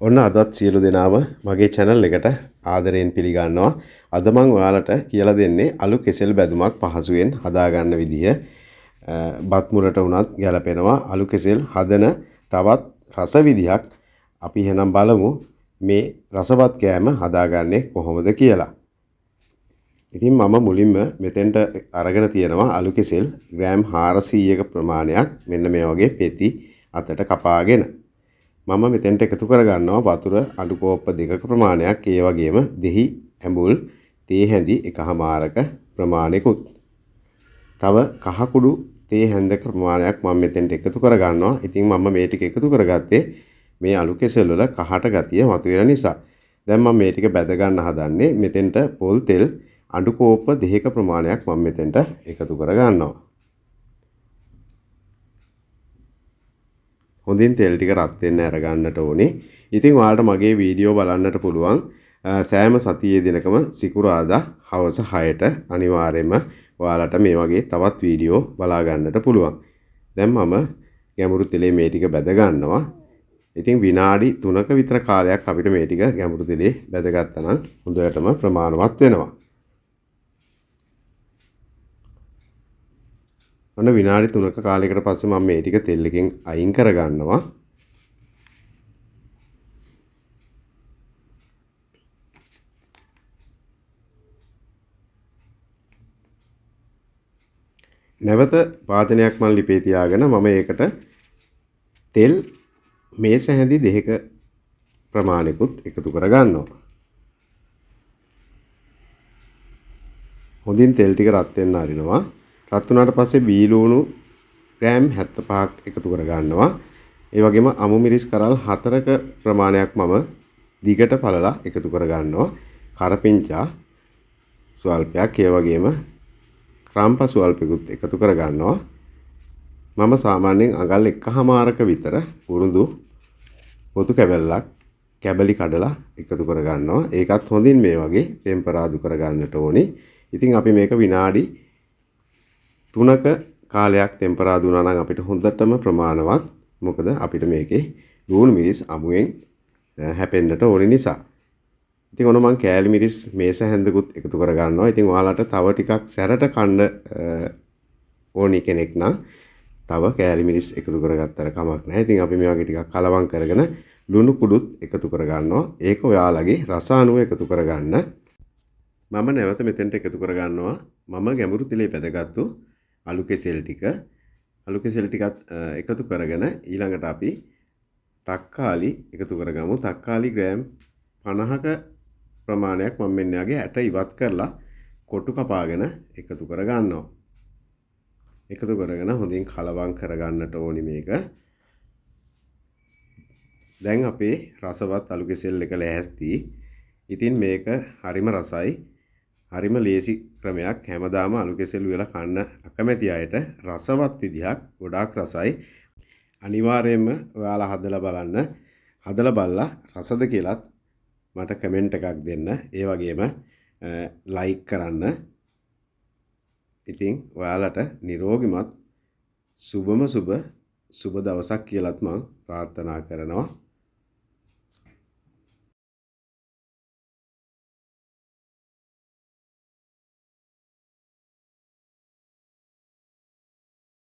ඔන්න අදත් සියලු දෙනාම මගේ channel එකට ආදරයෙන් පිළිගන්නවා. අද මම ඔයාලට කියලා දෙන්නේ අලු කෙසෙල් බැදුමක් පහසුවෙන් හදාගන්න විදිය. බත් මුරට උනත් ගැලපෙනවා. අලු කෙසෙල් හදන තවත් රස විදියක් අපි එහෙනම් බලමු මේ රසවත් කෑම හදාගන්නේ කොහොමද කියලා. ඉතින් මම මුලින්ම මෙතෙන්ට අරගෙන තියෙනවා අලු කෙසෙල් ග්‍රෑම් 400ක ප්‍රමාණයක් මෙන්න මේ වගේ පෙති අතට කපාගෙන. මම මෙතෙන්ට එකතු කරගන්නවා වතුර අඩු කෝප්ප 2ක ප්‍රමාණයක්, ඒ වගේම දෙහි ඇඹුල් තේ හැඳි එකහමාරක ප්‍රමාණයකුත්. තව කහ කුඩු තේ හැඳක ප්‍රමාණයක් මම මෙතෙන්ට එකතු කරගන්නවා. ඉතින් මම මේ ටික එකතු කරගත්තේ මේ අලු කෙසෙල් වල කහට ගතිය මතුවෙන නිසා. දැන් මම මේ ටික බැද ගන්න හදන්නේ. මෙතෙන්ට පොල් තෙල් අඩු කෝප්ප 2ක ප්‍රමාණයක් මම මෙතෙන්ට එකතු කරගන්නවා. හොඳින් තෙල් ටික රත් වෙන්න අර ගන්නට ඕනේ. ඉතින් ඔයාලට මගේ වීඩියෝ බලන්නට පුළුවන් සෑම සතියේ දිනකම සිකුරාදා හවස 6ට අනිවාර්යයෙන්ම ඔයාලට මේ වගේ තවත් වීඩියෝ බලා ගන්නට පුළුවන්. දැන් මම ගැඹුරු තෙලේ මේ ටික බැද ගන්නවා. ඉතින් විනාඩි 3ක විතර කාලයක් අපිට මේ ටික ගැඹුරු තෙලේ බැදගත්තා නම් හොඳටම ප්‍රමාණවත් වෙනවා. ඔන්න විනාඩි 3ක කාලයකට පස්සේ මම මේ ටික තෙල් එකෙන් අයින් කරගන්නවා. නැවත වාදනයක් මම ලිපේ තියාගෙන මම ඒකට තෙල් මේස හැඳි 2ක ප්‍රමාණිකුත් එකතු කරගන්නවා. හොඳින් තෙල් ටික රත් වෙන්න අරිනවා. රත් වුණාට පස්සේ බීලුණු ග්‍රෑම් 75ක් එකතු කරගන්නවා. ඒ වගේම අමු මිරිස් කරල් 4ක ප්‍රමාණයක් මම දිගට පළලා එකතු කරගන්නවා. කරපිංචා ස්වල්පයක්, ඒ වගේම ක්‍රම්ප ස්වල්පෙකුත් එකතු කරගන්නවා. මම සාමාන්‍යයෙන් අඟල් 1කමාරක විතර උරුදු පොතු කැබල්ලක් කැබලි කඩලා එකතු කරගන්නවා. ඒකත් හොඳින් මේ වගේ ටෙම්පරාදු කරගන්නට ඕනේ. ඉතින් අපි මේක විනාඩි 3ක කාලයක් ටෙම්පරාදු වුණා නම් අපිට හොඳටම ප්‍රමාණවත්. මොකද අපිට මේකේ ලුණු මිරිස් අමුයෙන් හැපෙන්නට ඕනේ නිසා. ඉතින් ඔන්න මම කෑලි මිරිස් මේස හැන්දකුත් එකතු කරගන්නවා. ඉතින් ඔයාලට තව ටිකක් සැරට කන්න ඕනි කෙනෙක් නම් තව කෑලි මිරිස් එකතු කරගත්තර කමක් නැහැ. ඉතින් අපි මේ වගේ ටිකක් කලවම් කරගෙන ලුණු කුඩුත් එකතු කරගන්නවා. ඒක ඔයාලගේ රස අනුව එකතු කරගන්න. මම නැවත මෙතෙන්ට එකතු කරගන්නවා මම ගැඹුරු තෙලේ බැදගත්තු අලු කෙසෙල් ටික. අලු කෙසෙල් ටිකත් එකතු කරගෙන ඊළඟට අපි තක්කාලි එකතු කරගමු. තක්කාලි ග්‍රෑම් 50ක ප්‍රමාණයක් මම මෙන්න යගේ ඇට ඉවත් කරලා කොටු කපාගෙන එකතු කරගන්නවා. එකතු කරගෙන හොඳින් කලවම් කරගන්නට ඕනි මේක. දැන් අපේ රසවත් අලු කෙසෙල් එක ලෑස්ති. ඉතින් මේක හරිම රසයි. හරිම ලේසි ක්‍රමයක්. හැමදාම අලු කෙසෙල් වල කන්න අකමැති අයට රසවත් විදිහක්, ගොඩාක් රසයි. අනිවාර්යයෙන්ම ඔයාලා හදලා බලන්න. හදලා බලලා රසද කියලාත් මට කමෙන්ට් එකක් දෙන්න. ඒ වගේම ලයික් කරන්න. ඉතින් ඔයාලට නිරෝගිමත් සුබ දවසක් කියලාත් මම ප්‍රාර්ථනා කරනවා.